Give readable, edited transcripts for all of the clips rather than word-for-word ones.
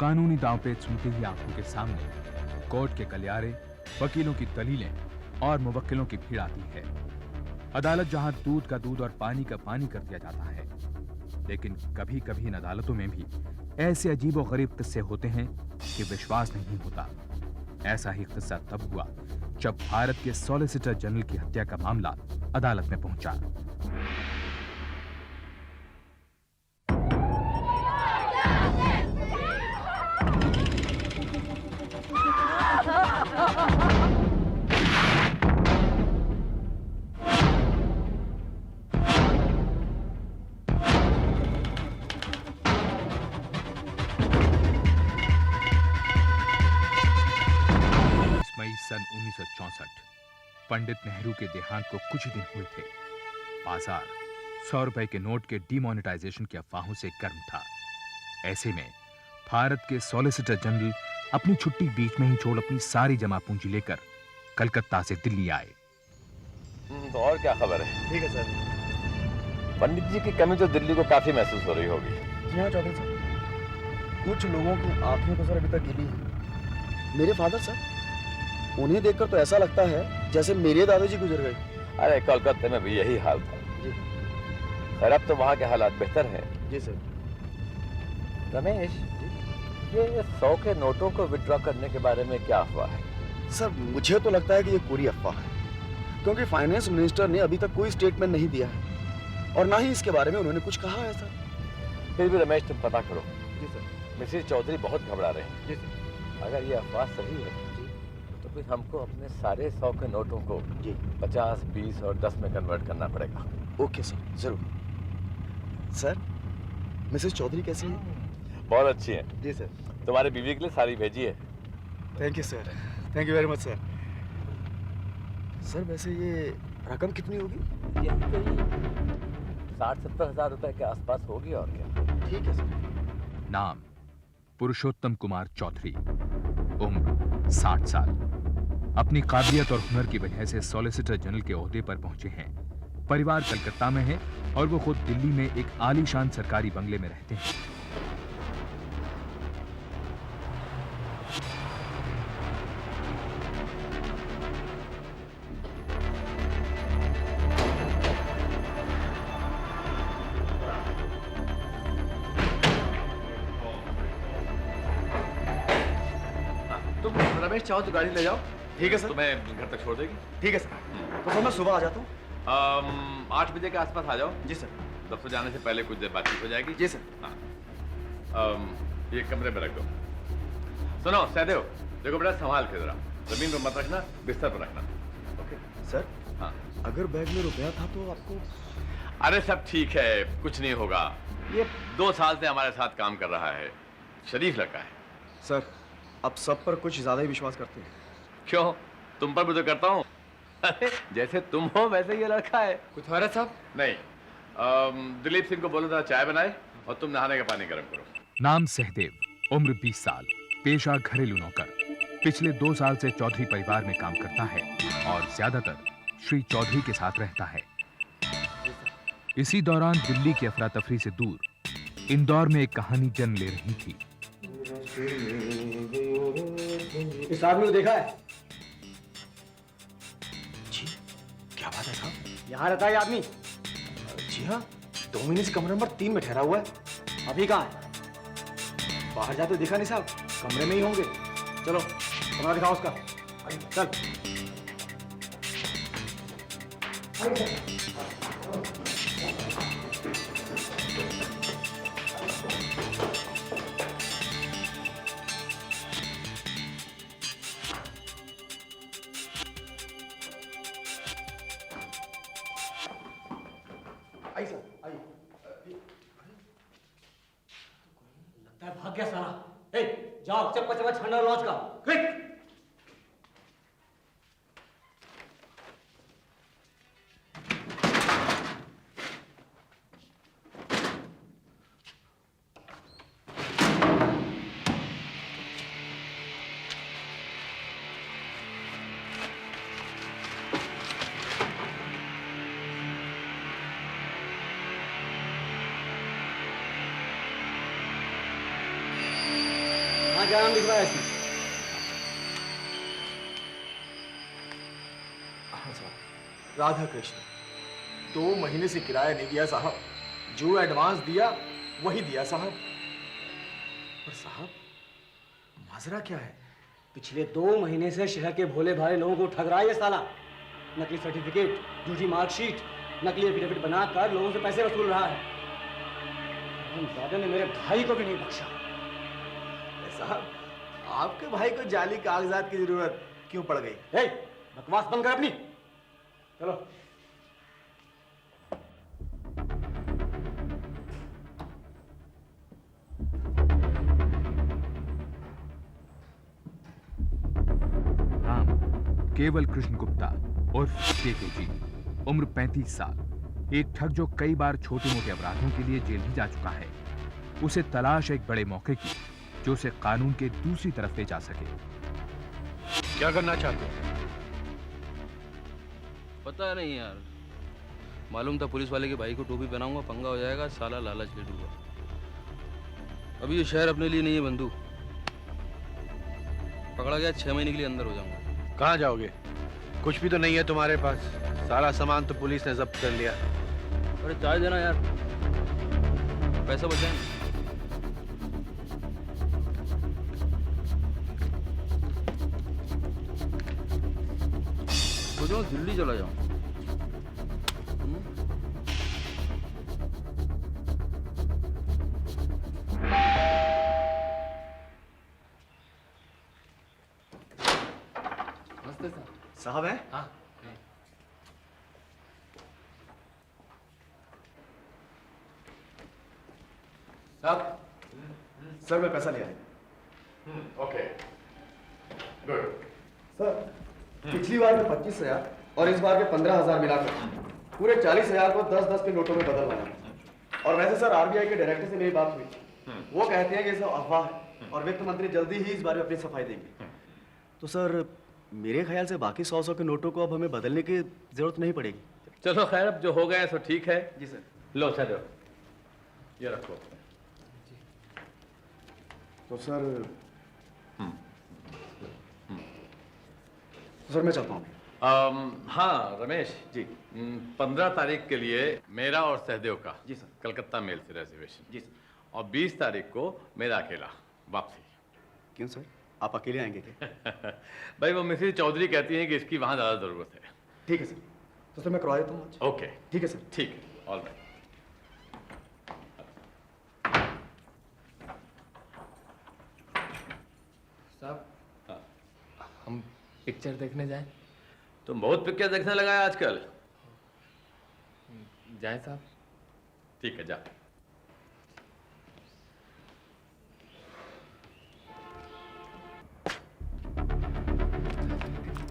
कानूनी दांवपेच सुनते ही आंखों के सामने कोर्ट के गलियारे, वकीलों की दलीलें और मुवक्किलों की भीड़ आती है। अदालत जहां दूध का दूध और पानी का पानी कर दिया जाता है, लेकिन कभी-कभी इन अदालतों में भी ऐसे अजीबोगरीब किस्से होते हैं कि विश्वास नहीं होता। ऐसा ही किस्सा तब हुआ जब भारत के सॉलिसिटर जनरल की हत्या का मामला अदालत में पहुंचा। मई सन 1964 पंडित नेहरू के देहांत को कुछ दिन हुए थे। बाजार 100 रुपए के नोट के डिमोनेटाइजेशन की अफवाहों से गर्म था। ऐसे में भारत के सॉलिसिटर जनरल अपनी छुट्टी बीच में ही छोड़ अपनी सारी जमा पूंजी लेकर कलकत्ता से दिल्ली आए। तो और क्या खबर है? ठीक है सर। पंडित जी की कमी तो दिल्ली को काफी महसूस हो रही होगी। जी हाँ चौधरी साहब, कुछ लोगों की आंखें तो सर अभी तक गिली है। मेरे फादर सर, उन्हें देखकर तो ऐसा लगता है जैसे मेरे दादाजी गुजर गए। अरे कलकत्ते में भी यही हाल था। जी। खैर अब तो वहाँ के हालात बेहतर हैं। जी सर। रमेश, ये 100 के नोटों को विड्रॉ करने के बारे में क्या अफवाह है? सर मुझे तो लगता है कि ये पूरी अफवाह है, क्योंकि फाइनेंस मिनिस्टर ने अभी तक कोई स्टेटमेंट नहीं दिया है और ना ही इसके बारे में उन्होंने कुछ कहा है सर। फिर भी रमेश तुम पता करो। जी सर। मिसेस चौधरी बहुत घबरा रहे हैं। जी सर। अगर ये अफवाह सही है तो फिर हमको अपने सारे 100 के नोटों को जी 50, 20 और 10 में कन्वर्ट करना पड़ेगा। ओके सर, जरूर। सर मिसेस चौधरी कैसी है? बहुत अच्छी है। जी सर। तुम्हारी बीवी के लिए साड़ी भेजी है। Thank you sir, thank you very much sir. Sir वैसे ये रकम कितनी होगी? यही कोई 60-70 हजार रुपए के आसपास होगी और क्या। ठीक है सर। नाम पुरुषोत्तम कुमार चौधरी, उम्र 60 साल। अपनी काबिलियत और हुनर की वजह से सॉलिसिटर जनरल के ओहदे पर पहुंचे हैं। परिवार कलकत्ता में है और वो खुद दिल्ली में एक आलीशान सरकारी बंगले में रहते हैं। तुम रमेश चाहो तो गाड़ी ले जाओ। ठीक है सर। तुम्हें घर तक छोड़ देगी। ठीक है सर। तो सर मैं सुबह आ जाता हूँ। 8 बजे के आसपास आ जाओ। जी सर। दफ्तर जाने से पहले कुछ देर बातचीत हो जाएगी। जी सर। हाँ। ये कमरे में रख दो। सुनो सहदेव, देखो बेटा संभाल के जरा, जमीन पर मत रखना, बिस्तर पर रखना। ओके सर हाँ। अगर बैग में रुपया था तो आपको? अरे सब ठीक है, कुछ नहीं होगा। ये 2 साल से हमारे साथ काम कर रहा है, शरीफ लड़का है। सर अब सब पर कुछ ज्यादा ही विश्वास करते हैं। क्यों, तुम पर भी तो करता हूँ। जैसे तुम हो वैसे ये लड़का है। कुछ हो रहा साहब? नहीं, दिलीप सिंह को बोलो जरा चाय बनाए और तुम नहाने का पानी गर्म करो। नाम सहदेव, उम्र 20 साल, पेशा घरेलू नौकर। पिछले 2 साल से चौधरी परिवार में काम करता है और ज्यादातर श्री चौधरी के साथ रहता है। इसी दौरान दिल्ली की अफरा तफरी से दूर इंदौर में एक कहानी जन्म ले रही थी। इस आदमी को देखा है? जी क्या बात है साहब? यहाँ रहता है ये आदमी? जी हाँ, 2 महीने से कमरे नंबर 3 में ठहरा हुआ है। अभी कहाँ है? बाहर जाते दिखा नहीं साहब, कमरे में ही होंगे। चलो कमरा दिखाओ उसका। चल। आइए सर, आइए। लगता है भाग गया साला। जाओ चप्पा चप्पा छांडा लॉज का, क्विक। यहाँ क्या नाम लिखवाया इसमें? हाँ साहब, राधा कृष्ण। 2 महीने से किराया नहीं दिया साहब। जो एडवांस दिया वही दिया साहब। पर साहब, माजरा क्या है? पिछले 2 महीने से शहर के भोले भाले लोगों को ठग रहा है ये साला। नकली सर्टिफिकेट, झूठी मार्कशीट, नकली एफिडेविट बनाकर लोगों से पैसे वसूल रहा है। दादा ने मेरे भाई को भी नहीं बख्शा। साहब, आपके भाई को जाली कागजात की जरूरत क्यों पड़ गई? बकवास बंद कर अपनी। चलो। राम केवल कृष्ण गुप्ता उर्फ केकेजी, उम्र 35 साल, एक ठग जो कई बार छोटे मोटे अपराधों के लिए जेल भी जा चुका है। उसे तलाश एक बड़े मौके की जो उसे कानून के दूसरी तरफ ले जा सके। क्या करना चाहते हो? पता नहीं यार, मालूम था पुलिस वाले के भाई को टोपी पहनाऊंगा पंगा हो जाएगा, साला लालच ले डूबा। अभी ये शहर अपने लिए नहीं है बंधु, पकड़ा गया 6 महीने के लिए अंदर हो जाऊंगा। कहाँ जाओगे? कुछ भी तो नहीं है तुम्हारे पास। सारा सामान तो पुलिस ने जब्त कर लिया। अरे चाय देना यार, पैसा बचाएं। सोचो दिल्ली चला जाऊं। नमस्ते सर। साहब है? हाँ। साहब, सर मैं पैसा ले आया। Okay, good. सर, पिछली बार के 25,000 और इस बार के 15,000 मिलाकर पूरे 40,000 को 10-10 के नोटों में बदलवाना है। और वैसे सर आरबीआई के डायरेक्टर से मेरी बात हुई, वो कहते हैं कि ये सब अफवाह है और वित्त मंत्री जल्दी ही इस बारे में अपनी सफाई देंगे। तो सर मेरे ख्याल से बाकी 100-100 के नोटों को अब हमें बदलने की जरूरत नहीं पड़ेगी। चलो खैर, अब जो हो गया सो ठीक है। जी सर। लो सर, ये रखो। तो सर सर मैं चलता हूँ। हाँ रमेश जी। 15 तारीख के लिए मेरा और सहदेव का जी सर। कलकत्ता मेल से रिजर्वेशन। जी सर। और 20 तारीख को मेरा अकेला वापसी। क्यों सर, आप अकेले आएंगे क्या? भाई वो मिसेस चौधरी कहती हैं कि इसकी वहाँ ज़्यादा ज़रूरत है। ठीक है सर, तो सर मैं करवा देता हूँ आज। ओके ठीक है सर। ठीक है, ऑल राइट। साहब, हाँ। हम पिक्चर देखने जाएं? तुम बहुत पिक्चर देखने लगा है आजकल। जाएं साहब? ठीक है, जा।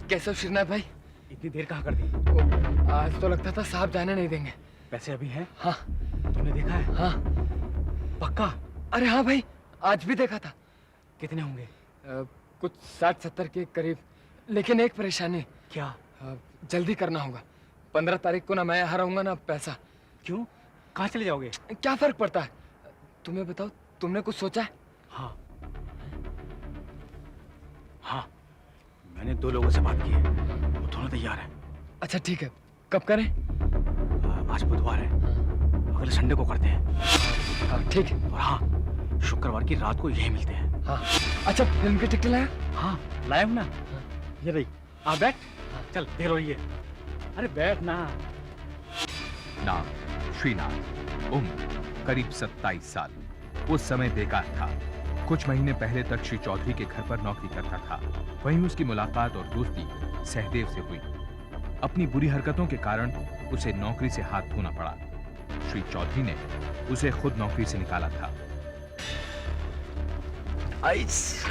कैसे हो श्रीनाथ भाई? इतनी देर कहाँ कर दी? आज तो लगता था साहब जाने नहीं देंगे। पैसे अभी हैं? हाँ। तुमने देखा है? हाँ। पक्का? अरे हाँ भाई, आज भी देखा था। कितने होंगे? कुछ 60-70 के करीब, लेकिन एक परेशानी। क्या? जल्दी करना होगा। 15 तारीख को ना मैं यहाँ रहूंगा ना पैसा। क्यों? कहाँ चले जाओगे? क्या फर्क पड़ता है? तुम्हें बताओ, तुमने कुछ सोचा है? हाँ हाँ, मैंने 2 लोगों से बात की है, वो दोनों तैयार हैं। अच्छा ठीक है, कब करें? आज बुधवार है, अगले संडे को करते हैं। हाँ ठीक है। और हाँ, शुक्रवार की रात को यही मिलते हैं। हाँ। अच्छा, फिल्म की टिकट लाया? हाँ लाया हूँ ना। ये रही। आ बैठ। चल देर हो रही है। अरे बैठ ना। नाम श्रीनाथ, उम्र करीब 27 साल। उस समय बेकार था। कुछ महीने पहले तक श्री चौधरी के घर पर नौकरी करता था। वहीं उसकी मुलाकात और दोस्ती सहदेव से हुई। अपनी बुरी हरकतों के कारण उसे नौकरी से हाथ धोना पड़ा। श्री चौधरी ने उसे खुद नौकरी से निकाला था। आइस।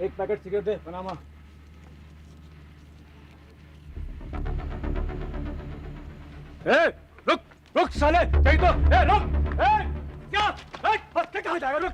एक पैकेट सिगरेट दे, पनामा। रुक रुक साले, कहीं तो रुक। क्या कहाँ जाएगा? रुक।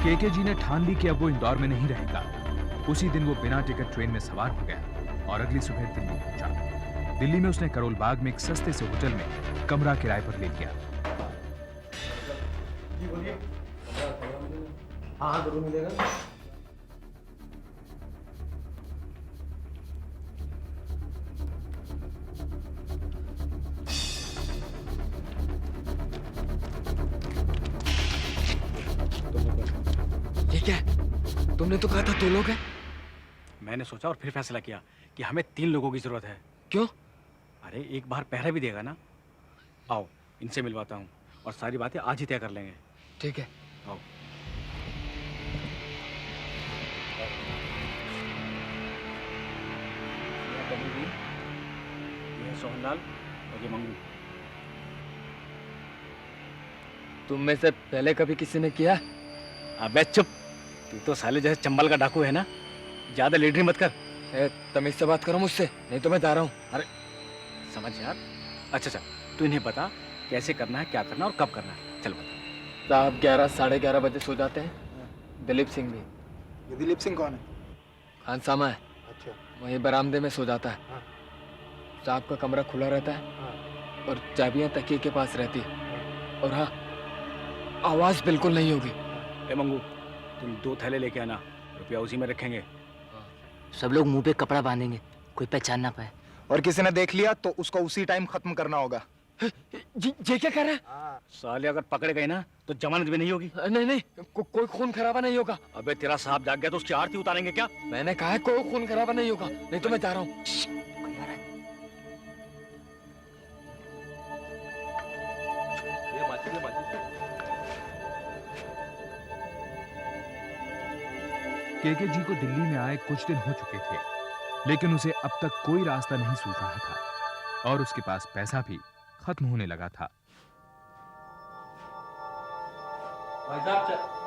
केके जी ने ठान ली कि अब वो इंदौर में नहीं रहेगा। उसी दिन वो बिना टिकट ट्रेन में सवार हो गया और अगली सुबह दिल्ली पहुंचा। दिल्ली में उसने करोल बाग में एक सस्ते से होटल में कमरा किराए पर ले लिया। हाँ जरूर मिलेगा। ये क्या है? तुमने तो कहा था 2 लोग हैं। मैंने सोचा और फिर फैसला किया कि हमें 3 लोगों की जरूरत है। क्यों? अरे एक बार पहरा भी देगा ना। आओ इनसे मिलवाता हूँ और सारी बातें आज ही तय कर लेंगे। ठीक है। आओ। ये कबीर, ये सोहनलाल और ये मंगू। तुम में से पहले कभी किसी ने किया? अबे चुप, तू तो साले जैसे चंबल का डाकू है ना, ज्यादा लीडरी मत कर। तमीज से बात करो मुझसे, नहीं तो मैं जा रहा हूँ। अरे समझ यार। अच्छा तू इन्हें बता कैसे करना है, क्या करना है और कब करना है। चल बता। साहब 11 साढ़े 11 बजे सो जाते हैं। दिलीप सिंह भी। ये दिलीप सिंह कौन है? खानसामा है, अच्छा। वहीं बरामदे में सो जाता है। हाँ। साहब का कमरा खुला रहता है हाँ। और चाबियां तकिए के पास रहती है। और हाँ, आवाज बिल्कुल नहीं होगी। ए मंगू, तुम 2 थैले लेके आना, रुपया उसी में रखेंगे। सब लोग मुंह पे कपड़ा बांधेंगे, कोई पहचान ना पाए। और किसी ने देख लिया तो उसको उसी टाइम खत्म करना होगा। ये क्या कह रहा है? साले अगर पकड़े गए ना तो जमानत भी नहीं होगी। नहीं, कोई खून खराबा नहीं होगा। अबे तेरा साहब जाग गया तो उसकी आरती उतारेंगे क्या? मैंने कहा है कोई खून खराबा नहीं होगा, नहीं तो मैं जा रहा हूँ। केके जी को दिल्ली में आए कुछ दिन हो चुके थे, लेकिन उसे अब तक कोई रास्ता नहीं सूझ रहा था और उसके पास पैसा भी खत्म होने लगा था। भाई साहब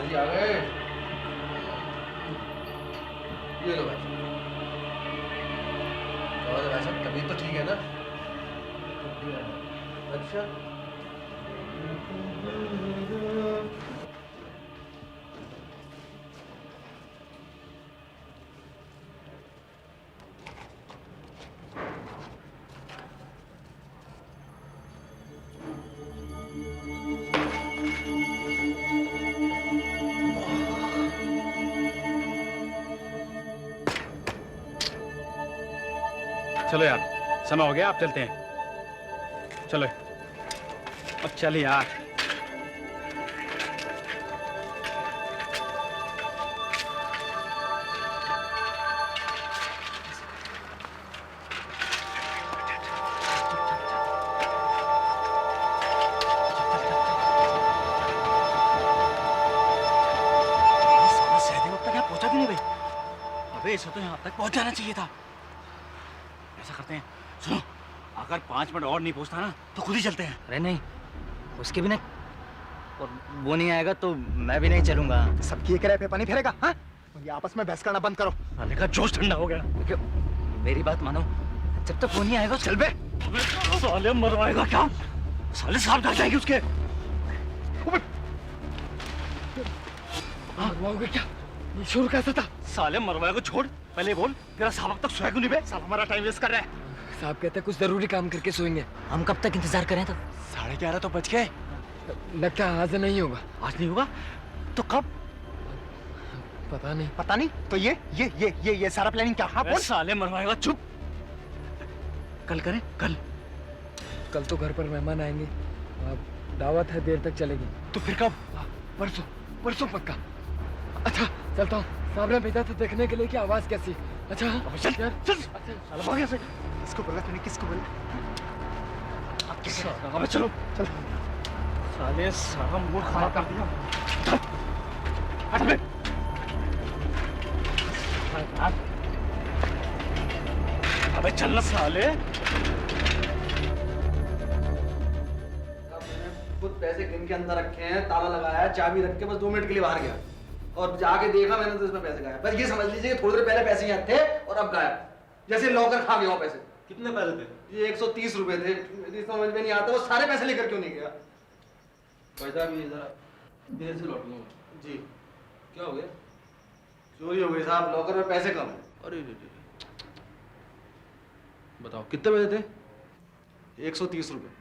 आ गए। ये लो भाई। और भाई साहब तबीयत तो ठीक है ना? अच्छा। चलो यार, समय हो गया, आप चलते हैं। चलो अब चल यार। पहुंचा भी नहीं भाई। अबे इसे तो यहाँ तक पहुंच जाना चाहिए था। ऐसा करते हैं, सुनो, अगर 5 मिनट और नहीं पहुंचता ना तो खुद ही चलते हैं। अरे नहीं, उसके बिना और वो नहीं आएगा तो मैं भी नहीं चलूंगा। सबकी एक पे पानी फेरेगा? हाँ? ये आपस में बहस करना बंद करो। साले का जोश ठंडा हो गया। देखो, मेरी बात मानो, जब तक वो नहीं आएगा चल बे। साले मरवाएगा क्या? साले सांप डर जाएंगे उसके। मरवाओगे क्या? ये शुरू कैसा था? साले मरवाए को छोड़, पहले बोल तेरा साहब अब तक सोया क्यों नहीं बे? साला हमारा टाइम वेस्ट कर रहा है। साहब कहते हैं कुछ जरूरी काम करके सोएंगे। हम कब तक इंतजार करें तो? 11:30 तो बज गए। लगता है आज नहीं होगा। आज नहीं होगा तो कब? पता नहीं। पता नहीं तो ये सारा प्लानिंग क्या? हाँ बोल। साले मरवाएगा, चुप। कल करें, कल। कल तो घर पर मेहमान आएंगे, अब दावत है, देर तक चलेगी। तो फिर कब? परसों, परसों पक्का। अच्छा चलता हूँ, साहब ने भेजा था देखने के लिए कि आवाज कैसी। अच्छा चल यार, चल। अच्छा साला भाग यहाँ से। किसको बोला तूने? किसको बोला? अब कैसे? अबे चलो चल। साले सारा मूड खराब कर दिया। हट बे। अबे चल ना साले। खुद पैसे गिन के अंदर रखे हैं, ताला लगाया है, चाबी रख के बस 2 मिनट के लिए बाहर गया और जाके देखा मैंने तो इसमें पैसे गायब। बस ये समझ लीजिए कि थोड़ी देर पहले पैसे यहाँ थे और अब गायब, जैसे लॉकर खा गया वो पैसे। कितने पैसे थे? ये 130 रुपए थे। मुझे समझ में नहीं आता वो सारे पैसे लेकर क्यों नहीं गया। भाई साहब ये जरा देर से लौटूंगा। जी क्या हो गया? चोरी हो गई साहब, लॉकर में पैसे कम है। अरे रे रे। बताओ कितने पैसे थे? 130 रुपए।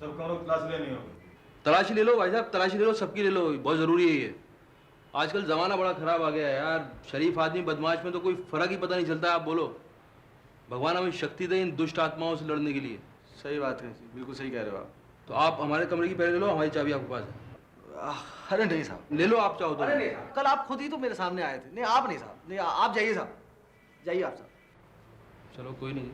सब कमरों की तलाशी लेनी होगी। तलाशी ले लो भाई साहब, तलाशी ले लो, सबकी ले लो, बहुत जरूरी है ये। आजकल जमाना बड़ा खराब आ गया है यार, शरीफ आदमी बदमाश में तो कोई फर्क ही पता नहीं चलता। आप बोलो, भगवान हमें शक्ति दे इन दुष्ट आत्माओं से लड़ने के लिए। सही बात है, बिल्कुल सही कह रहे हो आप। तो आप हमारे कमरे की पहले ले लो, हमारी चाबी आपके पास है। अरे नहीं साहब, ले लो आप चाहो तो। अरे नहीं साहब, कल आप खुद ही तो मेरे सामने आए थे। नहीं आप नहीं साहब, नहीं आप जाइए साहब, जाइए आप साहब। चलो कोई नहीं।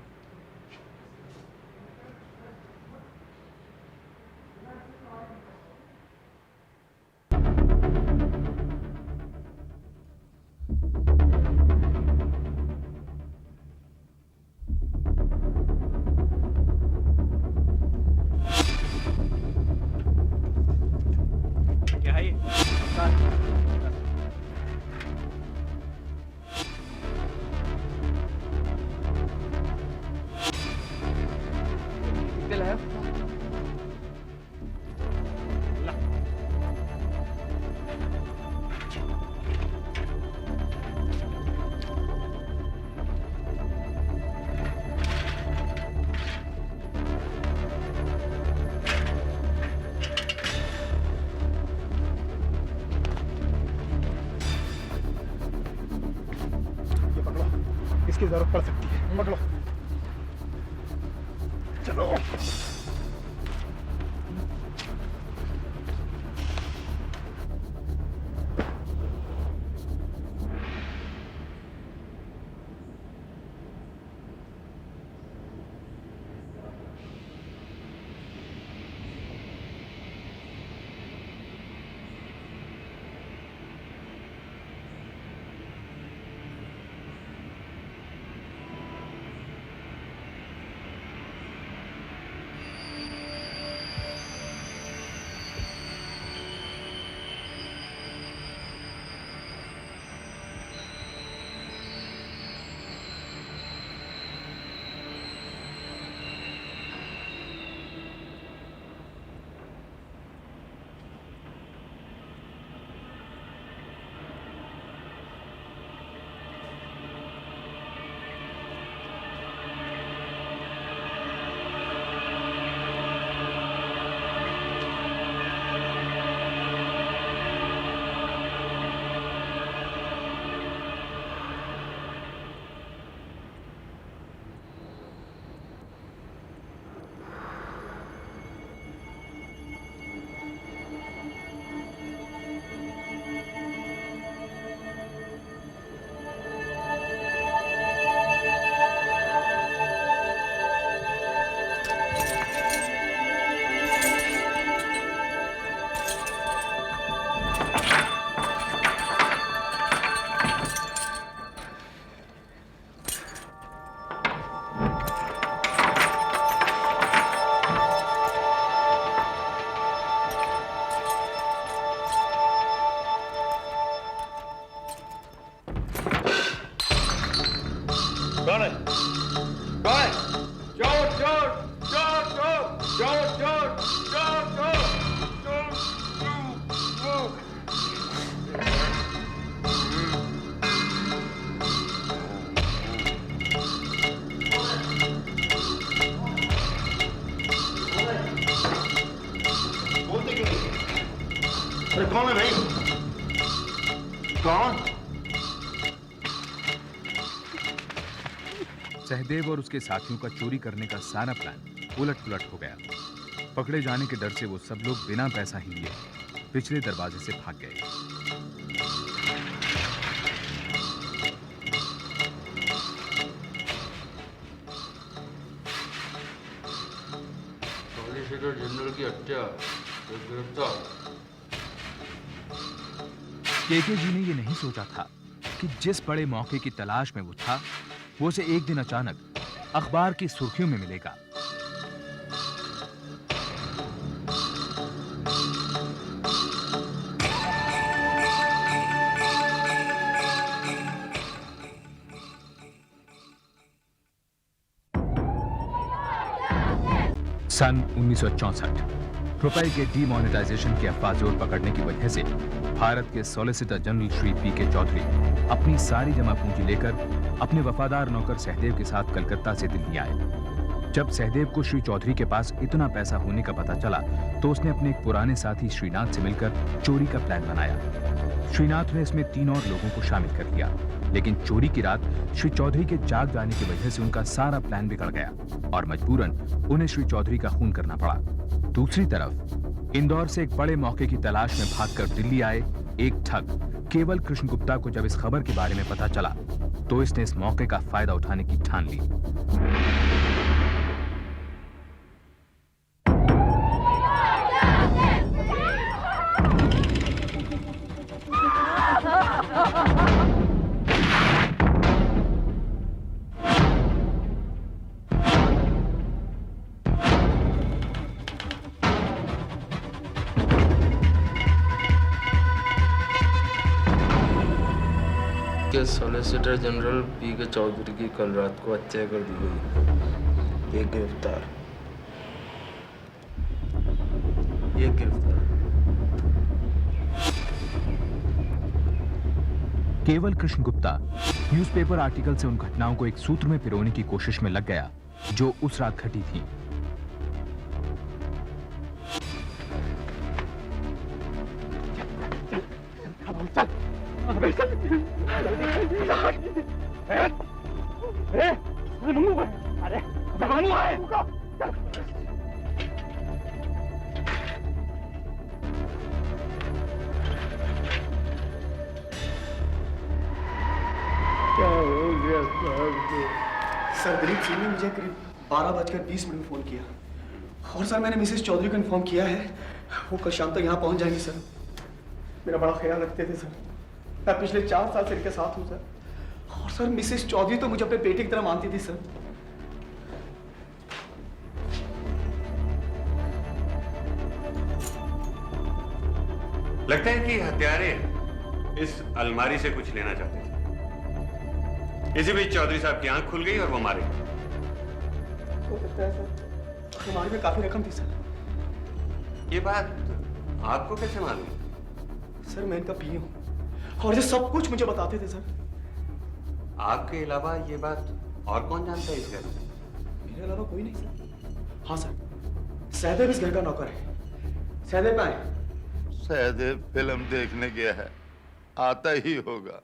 क्या है ये? कितने लाया? ये पकड़ो, इसकी जरूरत पड़ सकती है। पकड़ो, चलो। कौन है? कौन है? चोर चोर चोर चोर चोर चोर चोर चोर चोर चोर अरे कौन है भाई? कौन? सहदेव और उसके साथियों का चोरी करने का सारा प्लान उलट-पुलट हो गया। पकड़े जाने के डर से वो सब लोग बिना पैसा ही लिए पिछले दरवाजे से भाग गए। सॉलिसिटर जनरल की हत्या, गिरफ्तार। केके जी ने ये नहीं सोचा था कि जिस बड़े मौके की तलाश में वो था, वो उसे एक दिन अचानक अखबार की सुर्खियों में मिलेगा। सन 1964 रुपए के डीमोनेटाइजेशन की अफवाह जोर पकड़ने की वजह से भारत के solicitor general Shri P K. Chaudhary अपनी सारी जमा पूंजी लेकर अपने वफादार नौकर सहदेव के साथ कलकत्ता से दिल्ली आए। जब सहदेव को श्री चौधरी के पास इतना पैसा होने का पता चला तो उसने अपने एक पुराने साथी श्रीनाथ से मिलकर चोरी का प्लान बनाया। श्रीनाथ ने इसमें 3 और लोगों को शामिल कर लिया, लेकिन चोरी की रात श्री चौधरी के जाग जाने की वजह से उनका सारा प्लान बिगड़ गया और मजबूरन उन्हें श्री चौधरी का खून करना पड़ा। दूसरी तरफ इंदौर से एक बड़े मौके की तलाश में भागकर दिल्ली आए एक ठग केवल कृष्ण गुप्ता को जब इस खबर के बारे में पता चला तो इसने इस मौके का फायदा उठाने की ठान ली। के सॉलिसिटर जनरल पी.के. चौधरी की कल रात को हत्या कर दी गई। एक गिरफ्तार। केवल कृष्ण गुप्ता न्यूज़पेपर आर्टिकल से उन घटनाओं को एक सूत्र में पिरोने की कोशिश में लग गया जो उस रात घटी थी। सर दिलीप सिंह ने मुझे करीब 12:20 में फोन किया और सर मैंने मिसेस चौधरी को इन्फॉर्म किया है वो कल शाम तक यहाँ पहुँच जाएंगी। सर मेरा बड़ा ख्याल रखते थे सर। मैं पिछले 4 साल से इनके साथ हूँ सर और सर मिसेस चौधरी तो मुझे अपने बेटे की तरह मानती थी सर। लगता है कि हत्यारे इस अलमारी से कुछ लेना चाहते थे। इसी बीच चौधरी साहब की आंख खुल गई और वो मारे गए। हो सकता है सर, अलमारी में काफी रकम थी सर। ये बात आपको कैसे मालूम? सर मैं इनका पीए हूँ और ये सब कुछ मुझे बताते थे सर। आपके अलावा ये बात और कौन जानता है इस घर में? मेरे अलावा कोई नहीं सर। हाँ सर, सहदेव इस घर का नौकर है। सहदेव कहाँ है? सहदेव फिल्म देखने गया है, आता ही होगा।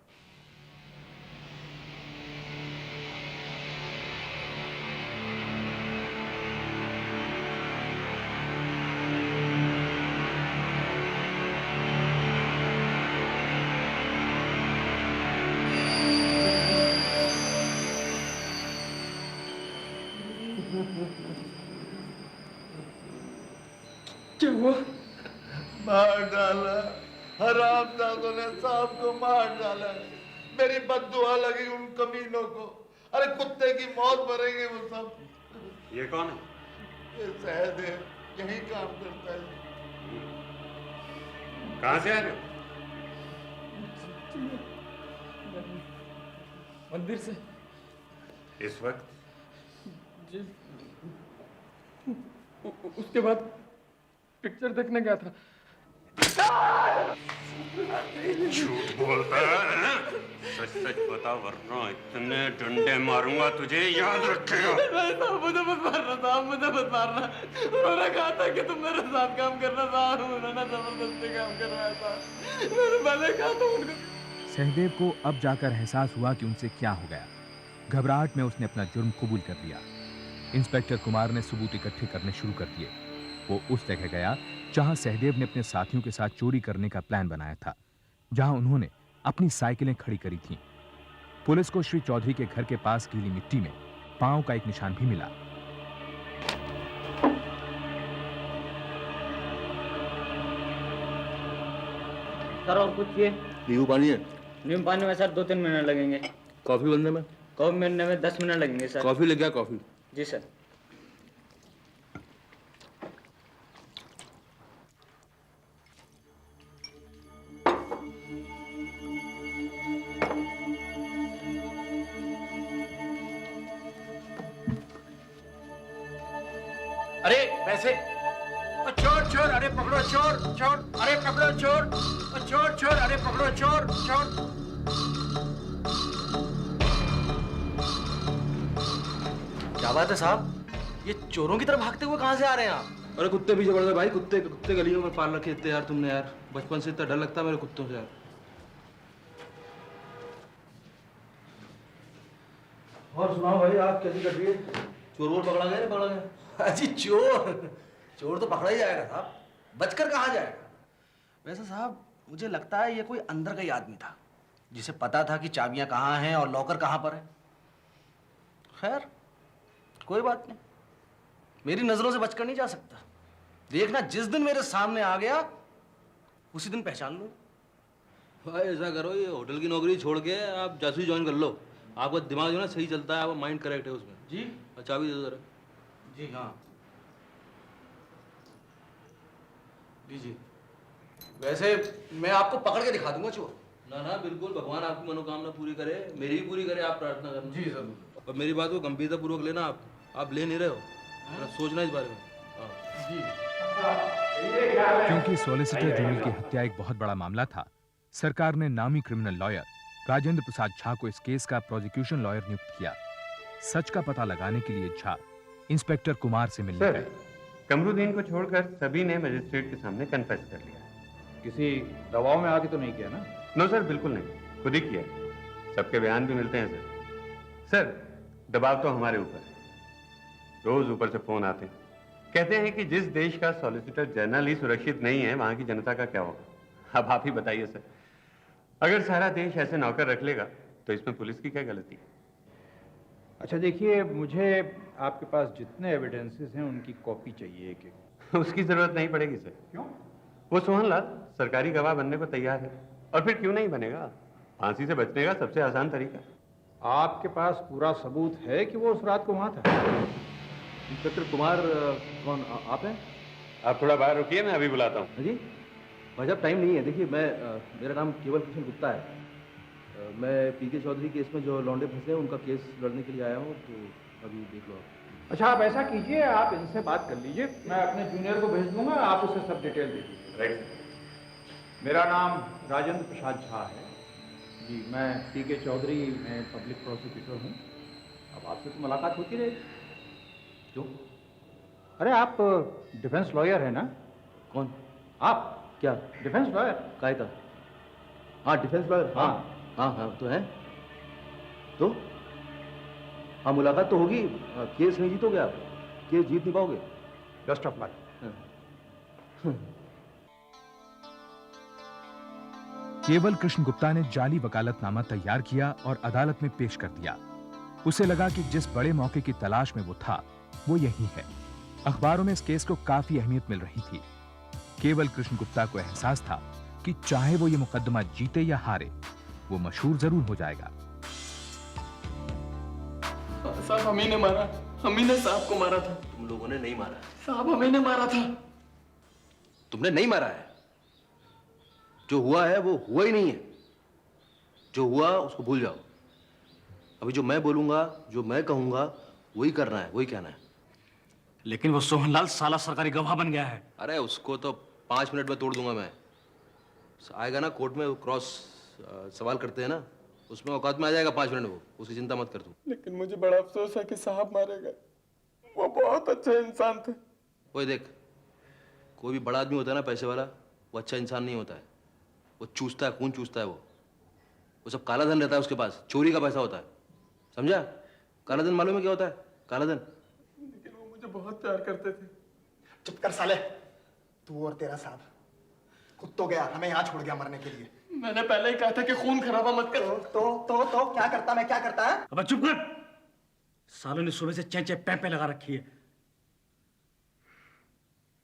क्या हुआ? मार डाला, हरामजादों ने साहब को मार डाला। मेरी बद्दुआ लगी उन कमीनों को। अरे कुत्ते की मौत मरेंगे वो सब। ये कौन है? ये सहदेव यही काम करता है। कहां से आ रहे हो? मंदिर से। इस वक्त? जी उसके बाद पिक्चर देखने गया था। झूठ बोलता है। सच सच बता वरना इतने डंडे मारूंगा तुझे, याद रखेगा। मुझे मत मारना साहब, मुझे मत मारना। उन्होंने कहा था कि तुम मेरे साथ काम करना साहब, उन्होंने जबरदस्ती काम करवाया था। मैंने कहा था उनको। सहदेव को अब जाकर एहसास हुआ कि उनसे क्या हो गया। घबराहट में उसने अपना जुर्म कबूल कर लिया। इंस्पेक्टर कुमार ने सबूत इकट्ठे करने शुरू कर दिए। वो उस जगह गया जहां सहदेव ने अपने साथियों के साथ चोरी करने का प्लान बनाया था, जहां उन्होंने अपनी साइकिलें खड़ी करी थीं। पुलिस को श्री चौधरी के घर के पास गीली मिट्टी में पांव का एक निशान भी मिला। सर और कुछ चाहिए? नींबू पानी है? नींबू पानी में सर 2-3 मिनट लगेंगे। कॉफी बनने में? कॉफी बनने में 10 मिनट लगेंगे सर। कॉफी लेके आ, कॉफी। जी सर। अरे पैसे, चोर चोर, अरे पकड़ो चोर चोर, अरे पकड़ो चोर चोर चोर, अरे पकड़ो चोर चोर। क्या बात है साहब, ये चोरों की तरफ भागते हुए कहां से आ रहे हैं आप? अरे कुत्ते पीछे पड़ गए भाई, कुत्ते कुत्ते गलियों में पाल रखे थे यार तुमने यार। बचपन से इतना डर लगता है मेरे कुत्तों से यार। और सुनाओ भाई, आप कैसी कट रही है? चोर वोर पकड़ा गया नहीं पकड़ा गया? अजी चोर तो पकड़ा ही जाएगा साहब, बचकर कहाँ जाएगा। वैसे साहब मुझे लगता है ये कोई अंदर का ही आदमी था, जिसे पता था कि चाबियां कहाँ हैं और लॉकर कहाँ पर है। खैर कोई बात नहीं, मेरी नजरों से बचकर नहीं जा सकता। देखना जिस दिन मेरे सामने आ गया उसी दिन पहचान लो। भाई ऐसा करो, ये होटल की नौकरी छोड़ के आप जासूसी ज्वाइन कर लो। आपका दिमाग जो है ना सही चलता है, आपका माइंड करेक्ट है उसमें। जी चाबी दे दो जरा। जी हाँ जी। वैसे मैं आपको पकड़ के दिखा दूंगा चोर। ना ना बिल्कुल, भगवान आपकी मनोकामना पूरी करे, मेरी भी पूरी करे, आप प्रार्थना करना। जी जरूर। और मेरी बात को गंभीरता पूर्वक लेना। आप ले नहीं रहे हो, थोड़ा सोचना इस बारे में। हाँ। जी। क्योंकि सॉलिसिटर जनरल की हत्या एक बहुत बड़ा मामला था, सरकार ने नामी क्रिमिनल लॉयर राजेंद्र प्रसाद झा को इस केस का प्रोसिक्यूशन लॉयर नियुक्त किया। सच का पता लगाने के लिए झा इंस्पेक्टर कुमार से मिलने गए। कमरुद्दीन को छोड़कर सभी ने मजिस्ट्रेट के सामने कन्फेस कर लिया। किसी दबाव में आके तो नहीं किया ना? नो सर, बिल्कुल नहीं, खुद ही किया। सबके बयान भी मिलते हैं सर। सर दबाव तो हमारे ऊपर है, रोज ऊपर से फोन आते हैं, कहते हैं कि जिस देश का सॉलिसिटर जनरल ही सुरक्षित नहीं है वहां की जनता का क्या होगा। अब आप ही बताइए सर, अगर सारा देश ऐसे नौकर रख लेगा तो इसमें पुलिस की क्या गलती है? अच्छा देखिए, मुझे आपके पास जितने एविडेंसेस हैं उनकी कॉपी चाहिए एक एक। उसकी जरूरत नहीं पड़ेगी सर। क्यों? वो सोहनलाल सरकारी गवाह बनने को तैयार है, और फिर क्यों नहीं बनेगा? फांसी से बचने का सबसे आसान तरीका। आपके पास पूरा सबूत है कि वो उस रात को वहां था? इंस्पेक्टर कुमार कौन आप हैं? आप थोड़ा बाहर रुकिए, मैं अभी बुलाता हूँ। जी भाई साहब टाइम नहीं है। देखिए मैं मेरा नाम केवल कृष्ण गुप्ता है। मैं पीके चौधरी केस में जो लौंडे फंसे हैं उनका केस लड़ने के लिए आया हूँ, तो अभी देख लो आप। अच्छा आप ऐसा कीजिए, आप इनसे बात कर लीजिए, मैं अपने जूनियर को भेज दूंगा, आप उसे सब डिटेल दे दीजिए। मेरा नाम राजेंद्र प्रसाद झा है जी, मैं पीके चौधरी में पब्लिक प्रोसिक्यूटर हूँ। अब आपसे तो मुलाकात होती रहेगी। क्यों? अरे आप डिफेंस लॉयर है ना? कौन? आप क्या डिफेंस लॉयर? काय का? हाँ डिफेंस लॉयर। हाँ हाँ हाँ तो है। तो हाँ मुलाकात तो होगी। केस नहीं जीतोगे आप, केस जीत नहीं पाओगे। Best of luck. केवल कृष्ण गुप्ता ने जाली वकालतनामा तैयार किया और अदालत में पेश कर दिया। उसे लगा कि जिस बड़े मौके की तलाश में वो था वो यही है। अखबारों में इस केस को काफी अहमियत मिल रही थी। केवल कृष्ण गुप्ता को एहसास था कि चाहे वो ये मुकदमा जीते या हारे, वो मशहूर जरूर हो जाएगा। साहब हम ही ने मारा, हम ही ने साहब को मारा था। तुम लोगों ने नहीं मारा साहब, हम ही ने मारा था। तुमने नहीं मारा है। जो हुआ है वो हुआ ही नहीं है। जो हुआ उसको भूल जाओ। अभी जो मैं बोलूंगा, जो मैं कहूंगा वही करना है, वही कहना है। लेकिन वो सोहनलाल साला सरकारी गवाह बन गया है। अरे उसको तो 5 मिनट में तोड़ दूंगा मैं। आएगा ना कोर्ट में क्रॉस सवाल करते हैं ना, उसमें औकात में आ जाएगा 5 मिनट, वो उसकी चिंता मत कर तू। लेकिन मुझे बड़ा अफसोस है कि साहब मारे गए। वो बहुत अच्छे इंसान थे। ओए देख, कोई भी बड़ा आदमी होता है ना पैसे वाला, वो अच्छा इंसान नहीं होता है। वो चूसता है, खून चूसता है। वो सब काला धन रहता है उसके पास, चोरी का पैसा होता है, समझा? काला धन मालूम है क्या होता है? काला धन। लेकिन वो मुझे बहुत प्यार करते थे। चुप कर साले, तू और तेरा साहब। खुद तो गया, हमें यहाँ छोड़ गया मरने के लिए। मैंने पहले ही कहा था कि खून खराबा मत कर। तो क्या करता, मैं क्या करता है? अब चुप कर। सालों ने सुबह से चें पे लगा रखी है।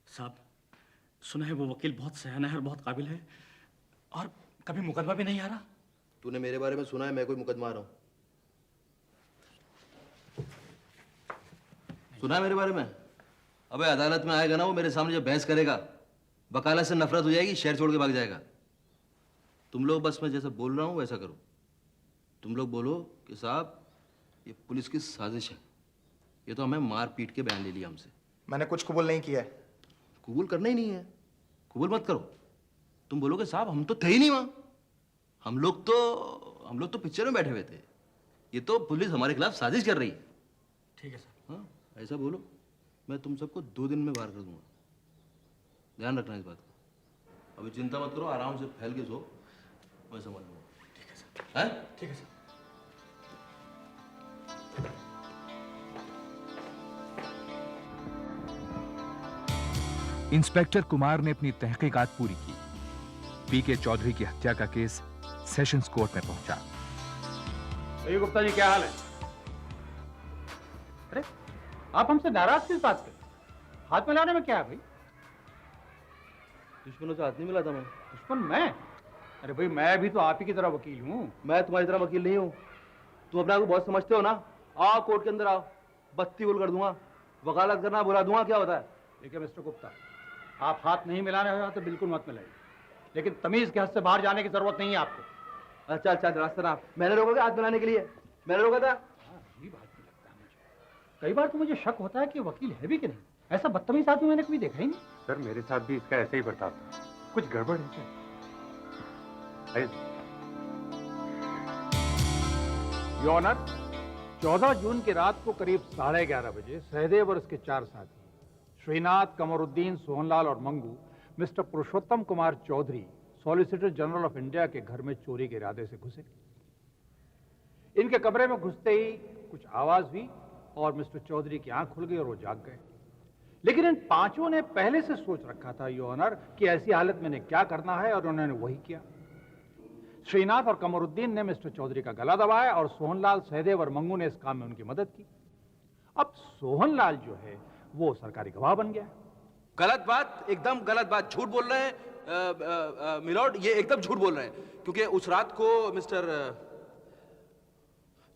साहब, सुना है वो वकील बहुत सयाना है और बहुत काबिल है, और कभी मुकदमा भी नहीं आ रहा। तूने मेरे बारे में सुना है मैं कोई मुकदमा आ रहा हूं? सुना है मेरे बारे में? अबे अदालत में आएगा ना वो, मेरे सामने जब बहस करेगा, वकालत से नफरत हो जाएगी, शहर छोड़ के भाग जाएगा। तुम लोग बस मैं जैसा बोल रहा हूं वैसा करो। तुम लोग बोलो कि साहब ये पुलिस की साजिश है, ये तो हमें मार पीट के बयान ले लिया हमसे। मैंने कुछ कबूल नहीं किया है। कबूल करना ही नहीं है, कबूल मत करो। तुम बोलोगे साहब हम तो थे ही नहीं वहां, हम लोग तो पिक्चर में बैठे हुए थे, ये तो पुलिस हमारे खिलाफ साजिश कर रही है। ठीक है सर। हाँ ऐसा बोलो, मैं तुम सबको 2 दिन में बाहर कर दूंगा। ध्यान रखना इस बात का। अभी चिंता मत करो, आराम से फैल के सो, मैं समझ लूंगा। ठीक है सर। हैं? ठीक है सर। इंस्पेक्टर कुमार ने अपनी तहकीकात पूरी की। पीके चौधरी की हत्या का केस सेशंस कोर्ट में पहुंचा। भाई गुप्ता जी क्या हाल है? अरे आप हमसे नाराज किस बात पे? हाथ मिलाने में क्या है भाई? दुश्मनों से हाथ नहीं मिला था मैं। दुश्मन मैं? अरे भाई मैं भी तो आप ही की तरह वकील हूँ। मैं तुम्हारी तरह वकील नहीं हूँ। तुम अपने आप को बहुत समझते हो ना। आओ कोर्ट के अंदर आओ, बत्ती गुल कर दूंगा, वकालत करना बुला दूंगा, क्या होता है? देखिए मिस्टर गुप्ता, आप हाथ नहीं मिलाने हो तो बिल्कुल मत मिलाइए, लेकिन तमीज के हद से बाहर जाने की जरूरत नहीं है आपको। अच्छा अच्छा रास्ता ना, मैंने रोका क्या हाथ मिलाने के लिए? मैंने रोका था? ये बात भी लगता है मुझे। कई बार तो मुझे शक होता है कि वकील है भी कि नहीं। ऐसा बदतमीज आदमी मैंने कभी देखा ही नहीं। सर मेरे साथ भी इसका ऐसे ही बर्ताव था। कुछ गड़बड़ है क्या? योर ऑनर, 14 जून की रात को करीब 11:30 बजे सहदेव और उसके 4 साथी श्रीनाथ, कमरुद्दीन, सोहनलाल और Mangu mister Purushottam Kumar Chaudhary, solicitor general of India के घर में चोरी के इरादे से घुसे। इनके कमरे में घुसते ही कुछ आवाज हुई और मिस्टर चौधरी की आंख खुल गई और वो जाग गए। लेकिन इन 5 ने पहले से सोच रखा था योर ऑनर कि ऐसी हालत में इन्हें क्या करना है, और उन्होंने वही किया। श्रीनाथ और कमरुद्दीन ने मिस्टर चौधरी का गला दबाया और सोहनलाल, सहदेव और मंगू ने इस काम में उनकी मदद की। अब सोहनलाल जो है वो सरकारी गवाह बन गया। गलत बात, एकदम गलत बात, झूठ बोल रहे हैं मिलॉर्ड, ये एकदम झूठ बोल रहे हैं, क्योंकि उस रात को मिस्टर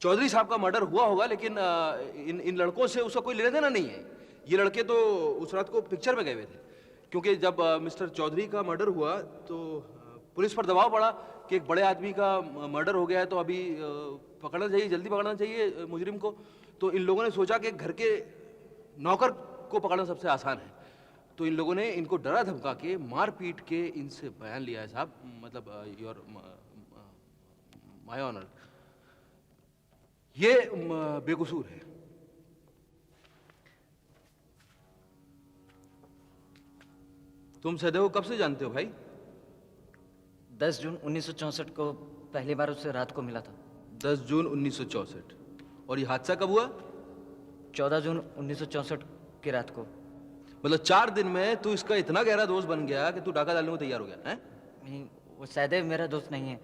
चौधरी साहब का मर्डर हुआ होगा, लेकिन इन लड़कों से उसका कोई लेना देना नहीं है। ये लड़के तो उस रात को पिक्चर में गए हुए थे, क्योंकि जब मिस्टर चौधरी का मर्डर हुआ तो पुलिस पर दबाव पड़ा कि एक बड़े आदमी का मर्डर हो गया है, तो अभी पकड़ना चाहिए, जल्दी पकड़ना चाहिए मुजरिम को। तो इन लोगों ने सोचा कि घर के नौकर को पकड़ना सबसे आसान है, तो इन लोगों ने इनको डरा धमका के, मार पीट के इनसे बयान लिया है साहब, मतलब योर माय ऑनर, ये बेकसूर है। तुम सहदेव कब से जानते हो भाई? 10 जून 1964 को पहली बार उससे रात को मिला था। 10 जून 1964। और ये हादसा कब हुआ? 14 जून 1964 की रात को। मतलब 4 दिन में तू इसका इतना गहरा दोस्त बन गया कि तू डाका डालने को तैयार हो गया है? नहीं, वो सहदेव मेरा दोस्त नहीं है,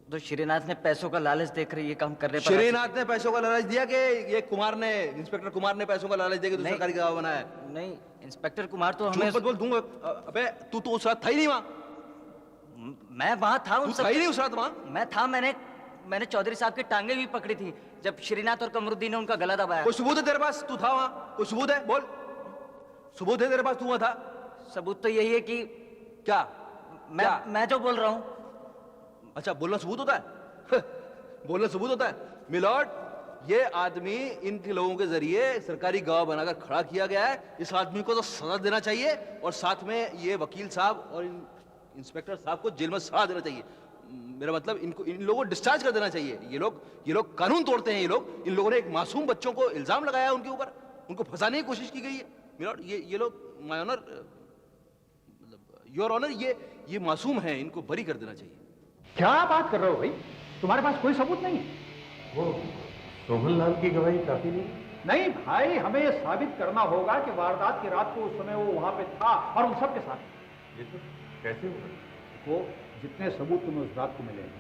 तो श्रीनाथ ने पैसों का लालच देकर ये काम करने पर। श्रीनाथ ने पैसों का लालच दिया कि ये कुमार ने, इंस्पेक्टर कुमार ने पैसों का लालच देकर तू सरकारी गवाह बनाया? नहीं, इंस्पेक्टर कुमार तो हमें। झूठ बोल दूंगा। अबे तू तो उस रात था ही नहीं वहां। मैं वहां था, तू था ही नहीं उस रात वहां। मैं था, मैंने चौधरी साहब की टांगे भी पकड़ी थी जब श्रीनाथ और कमरुद्दीन ने उनका गला दबाया। कोई सबूत है तेरे पास तू था वहां? कोई सबूत है? बोल, सबूत है तेरे पास तू वहां था? सबूत तो यही है कि क्या मैं जो बोल रहा हूं। अच्छा, बोलना सबूत होता है? बोलना सबूत होता है? मिलॉर्ड, ये आदमी इनके लोगों के जरिए सरकारी गवाह बनाकर खड़ा किया गया है। इस आदमी को तो सजा देना चाहिए, और साथ में ये वकील साहब और इंस्पेक्टर साहब को जेल में सजा देना चाहिए। मेरा मतलब इनको, इन लोगों को डिस्चार्ज कर देना चाहिए। ये लोग कानून तोड़ते हैं। ये लोग, इन लोगों ने एक मासूम बच्चों को इल्जाम लगाया है उनके ऊपर, उनको फंसाने की कोशिश की गई है। मिलॉर्ड, ये लोग, माय ऑनर, मतलब योर ऑनर, ये मासूम है, इनको बरी कर देना चाहिए। क्या बात कर रहे हो भाई? तुम्हारे पास कोई सबूत नहीं है? वो सोहनलाल की गवाही काफी नहीं? नहीं भाई, हमें यह साबित करना होगा कि वारदात की रात को उस समय वो वहां पे था और उन सब के साथ। ये तो कैसे हुआ? वो जितने सबूत तुम्हें उस रात को मिले हैं,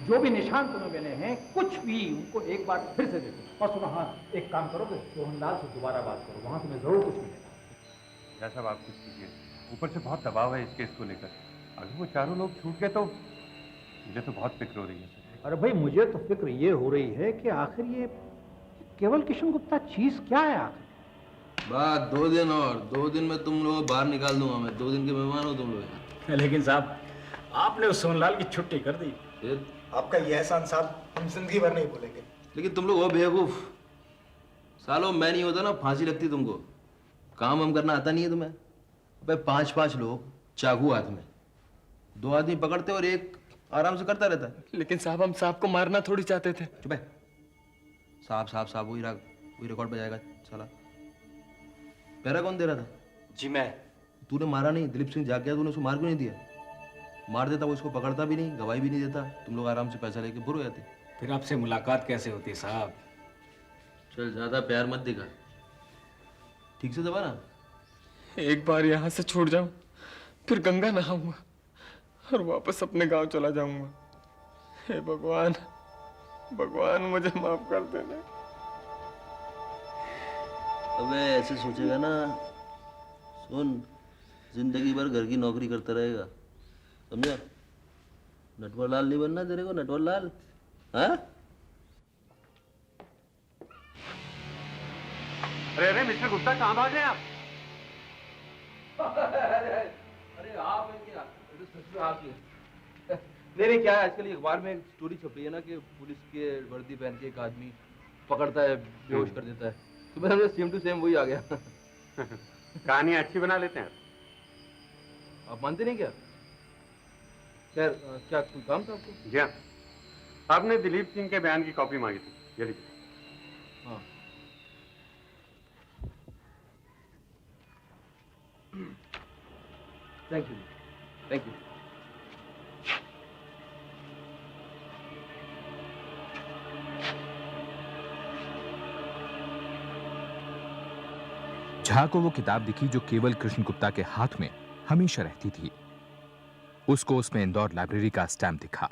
जो भी निशान तुम्हें मिले हैं, कुछ भी उनको एक बार फिर से देखो। और सुनो, हाँ, एक काम करो कि सोहनलाल से दोबारा बात करो, वहां तुम्हें जरूर कुछ मिलेगा। जैसा आप कुछ कीजिए, ऊपर से बहुत दबाव है इस केस को लेकर। अगर वो चारों लोग छूट गए तो मुझे तो बहुत फिक्र हो रही है। अरे भाई, मुझे तो फिक्र ये हो रही है कि आखिर ये केवल किशन गुप्ता चीज क्या है आखिर? बात 2 दिन और 2 दिन में तुम लोग बाहर निकाल दूंगा मैं। 2 दिन के मेहमान हो तुम लोग। लेकिन साहब, आपने उस सोहनलाल की छुट्टी कर दी। फिर आपका ये एहसान साहब हम जिंदगी भर नहीं भूलेंगे। लेकिन तुम लोग हो बेवकूफ सालों। मैं नहीं होता ना, फांसी लगती तुमको। काम हम करना आता नहीं है तुम्हें? भाई 5-5 लोग चाकू हाथ में, 2 आदमी पकड़ते और एक आराम से करता रहता है। लेकिन साहब, हम साहब को मारना थोड़ी चाहते थे। चुप है। साहब वही रिकॉर्ड पे जाएगा साला। पैरा कौन दे रहा था? जी मैं। तूने मारा नहीं, दिलीप सिंह जाग गया, तूने उसको मार क्यों नहीं दिया? मार देता वो इसको पकड़ता भी नहीं, गवाही भी नहीं देता, तुम लोग आराम से पैसा लेके बुर हो जाते। फिर आपसे मुलाकात कैसे होती साहब? चल, ज्यादा प्यार मत दिखा, ठीक से दबा ना। एक बार यहाँ से छूट जाऊं, फिर गंगा नहाऊंगा और वापस अपने गांव चला जाऊंगा। हे भगवान, भगवान मुझे माफ कर देना। अबे ऐसे सोचेगा ना, सुन, जिंदगी भर घर की नौकरी करता रहेगा, समझा? नटवर लाल नहीं बनना तेरे को, नटवर लाल। हाँ? अरे मिस्टर गुप्ता, कहाँ भाग रहे हैं आप? अरे आप हैं क्या? सच में आप ही हैं। नहीं, क्या है, आजकल अखबार में एक स्टोरी छप रही है ना कि पुलिस के वर्दी पहन के एक आदमी पकड़ता है, बेहोश कर देता है, तो मैं समझा सेम टू सेम वही आ गया। कहानी अच्छी बना लेते हैं आप मानते नहीं क्या? खैर, क्या कोई काम था आपको? जी हाँ, आपने दिलीप सिंह के बयान की कॉपी मांगी थी, ये लीजिए। हाँ। Thank you, thank you. Jha को वो किताब दिखी जो केवल कृष्ण गुप्ता के हाथ में हमेशा रहती थी। उसको उसमें इंदौर लाइब्रेरी का स्टैम्प दिखा।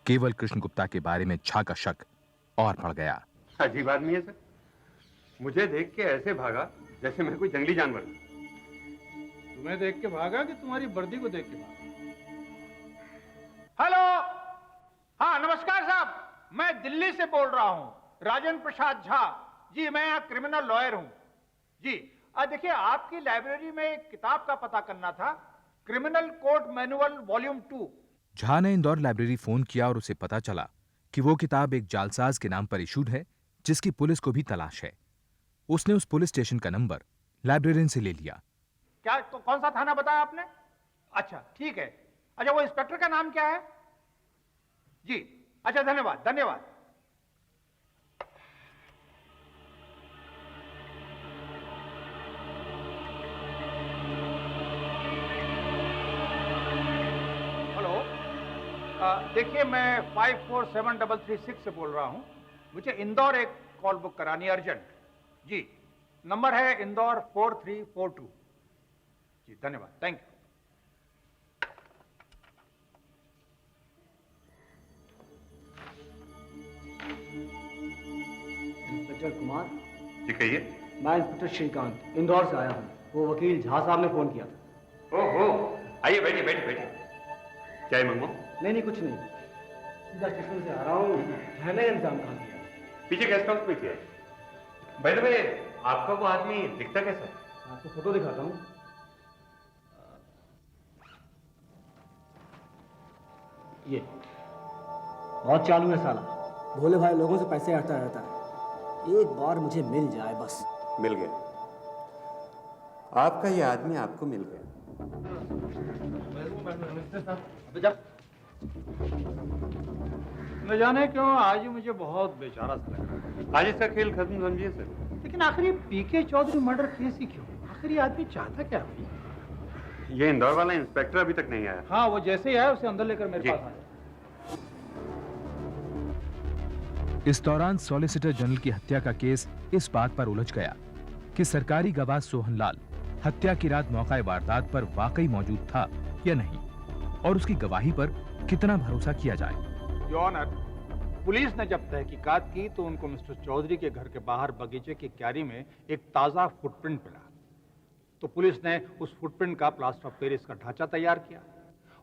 केवल कृष्ण गुप्ता के बारे में झा का शक और बढ़ गया। अजीब आदमी है सर, मुझे देख के ऐसे भागा जैसे मैं कोई जंगली जानवर हूं। तुम्हें देख के भागा कि तुम्हारी वर्दी को देख के भागा? हेलो, हाँ नमस्कार साहब, मैं दिल्ली से बोल रहा हूं, राजेंद्र प्रसाद झा जी। मैं यहाँ क्रिमिनल लॉयर हूं जी। देखिए, आपकी लाइब्रेरी में एक किताब का पता करना था, criminal code manual volume 2। Jha ने इंदौर लाइब्रेरी फोन किया और उसे पता चला कि वो किताब एक जालसाज के नाम पर इशूड है, जिसकी पुलिस को भी तलाश है। उसने उस पुलिस स्टेशन का नंबर लाइब्रेरियन से ले लिया। क्या तो कौन सा थाना बताया आपने? अच्छा ठीक है। अच्छा, वो इंस्पेक्टर का नाम क्या है? जी अच्छा, धन्यवाद धन्यवाद। हेलो, देखिए मैं 547336 से बोल रहा हूं। मुझे इंदौर एक कॉल बुक करानी अर्जेंट जी। नंबर है इंदौर 4342 जी। धन्यवाद, thank you. Inspector Kumar ji कहिए। मैं इंस्पेक्टर श्रीकांत इंदौर से आया हूँ। वो वकील झा साहब ने फोन किया था। ओहो, आइए बैठिए बैठिए बैठिए। चाय मंगवाऊं? नहीं कुछ नहीं, सीधा स्टेशन से आ रहा हूँ। रहने का इंतजाम कहाँ किया? पीछे गेस्ट हाउस में किया है। बाय द वे, आपका वो आदमी दिखता कैसा है? आपको फोटो दिखाता हूँ। ये बहुत चालू है साला, भोले भाई लोगों से पैसे हटता रहता है। एक बार मुझे मिल जाए बस। मिल गया आपका ये आदमी, आपको मिल गया। अबे जा। न जाने क्यों आज ही मुझे बहुत बेचारा सा लग रहा है। आज इसका खेल खत्म समझिए सर। लेकिन आखिर ये पीके चौधरी मर्डर केस ही क्यों? आखिर ये आदमी चाहता क्या भाई? ये इंदौर वाला इंस्पेक्टर अभी तक नहीं आया। हाँ, वो जैसे ही आया उसे अंदर लेकर मेरे पास आया। इस दौरान सॉलिसिटर जनरल की हत्या का केस इस बात पर उलझ गया कि सरकारी गवाह सोहनलाल हत्या की रात मौका वारदात पर वाकई मौजूद था या नहीं, और उसकी गवाही पर कितना भरोसा किया जाए। योर ऑनर, पुलिस ने जब तहकीकात की तो उनको मिस्टर चौधरी के घर के बाहर बगीचे की क्यारी में एक ताजा फुटप्रिंट मिला। तो पुलिस ने उस फुटप्रिंट का प्लास्टर ऑफ पेरिस का ढांचा तैयार किया,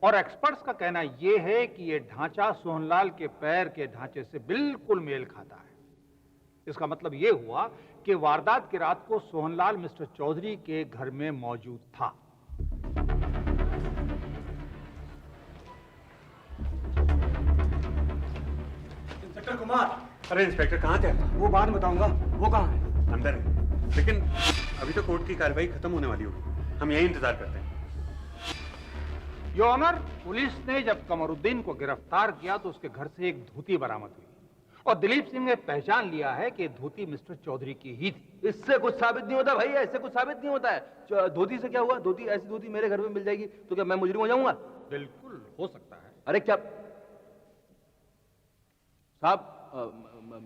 और एक्सपर्ट्स का कहना यह है कि यह ढांचा सोहनलाल के पैर के ढांचे से बिल्कुल मेल खाता है। इसका मतलब यह हुआ कि वारदात की रात को सोहनलाल मिस्टर चौधरी के घर में मौजूद था। इंस्पेक्टर कुमार। अरे इंस्पेक्टर कहाँ थे? वो बाद में बताऊंगा। वो कहाँ है? अंदर है, लेकिन अभी तो कोर्ट की कार्रवाई खत्म होने वाली होगी। हम यही इंतजार करते हैं। योर ऑनर, पुलिस ने जब कमरुद्दीन को गिरफ्तार किया तो उसके घर से एक धोती बरामद हुई, और दिलीप सिंह ने पहचान लिया है कि धोती मिस्टर चौधरी की ही थी। इससे कुछ साबित नहीं होता भाई, ऐसे कुछ साबित नहीं होता है। धोती से क्या हुआ? धोती, ऐसी धोती मेरे घर में मिल जाएगी तो क्या मैं मुजरिम हो जाऊंगा? बिल्कुल हो सकता है। अरे क्या साहब,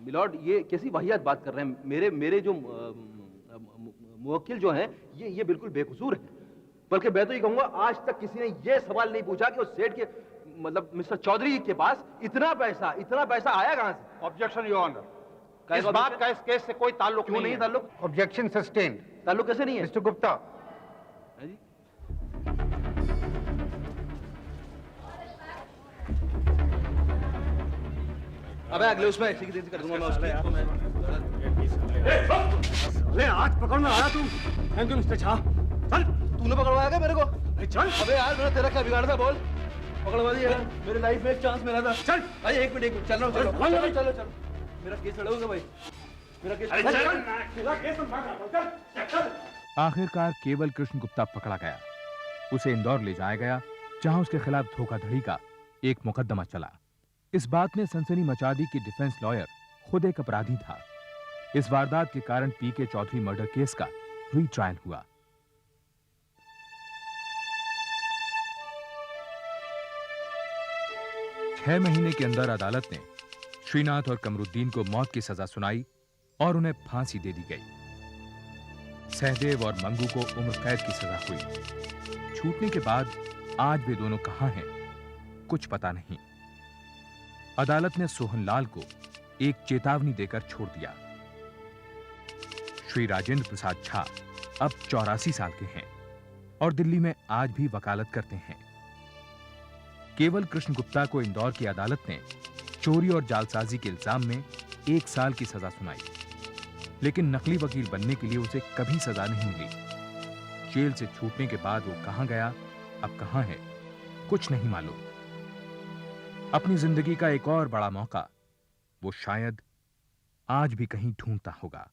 मिलॉर्ड, ये कैसी वाहियात बात कर रहे हैं? मेरे जो मुवक्किल जो हैं ये बिल्कुल बेकसूर हैं। बल्कि मैं तो ये कहूंगा, आज तक किसी ने ये सवाल नहीं पूछा कि उस सेठ के मतलब मिस्टर चौधरी के पास इतना पैसा आया कहां से? ऑब्जेक्शन योर ऑनर, इस बात का इस केस से कोई ताल्लुक नहीं है। ताल्लुक? Objection sustained. ताल्लुक कैसे नहीं है? मिस्टर गुप्ता। है जी? अबे अगले उसमें ऐसी की कर दूंगा मैं उसकी। ले आज पकड़ने आया तू? Thank you mister Jha. चल, तूने पकड़वाया क्या मेरे को? चल। अबे यार, मैंने तेरा क्या बिगाड़ा था? बोल। पकड़वा दिया यार, मेरी लाइफ में एक चांस मिला था। चल भाई, एक मिनट चल रहा हूँ। चलो मेरा केस लड़ोगे भाई? मेरा केस आखिरकार केवल कृष्ण गुप्ता पकड़ा गया। उसे इंदौर ले जाया गया, जहां उसके खिलाफ धोखाधड़ी का एक मुकदमा चला। इस बात ने सनसनी मचा दी कि डिफेंस लॉयर खुद एक अपराधी था। इस वारदात के कारण पीके चौधरी मर्डर केस का रीट्रायल हुआ। छह महीने के अंदर अदालत ने श्रीनाथ और कमरुद्दीन को मौत की सजा सुनाई और उन्हें फांसी दे दी गई। सहदेव और मंगू को उम्र कैद की सजा हुई। छूटने के बाद आज वे दोनों कहां हैं, कुछ पता नहीं। अदालत ने सोहनलाल को एक चेतावनी देकर छोड़ दिया। श्री राजेंद्र प्रसाद झा अब 84 साल के हैं और दिल्ली में आज भी वकालत करते हैं। केवल कृष्ण गुप्ता को इंदौर की अदालत ने चोरी और जालसाजी के इल्जाम में 1 साल की सजा सुनाई, लेकिन नकली वकील बनने के लिए उसे कभी सजा नहीं मिली। जेल से छूटने के बाद वो कहां गया, अब कहां है, कुछ नहीं मालूम। अपनी जिंदगी का एक और बड़ा मौका वो शायद आज भी कहीं ढूंढता होगा।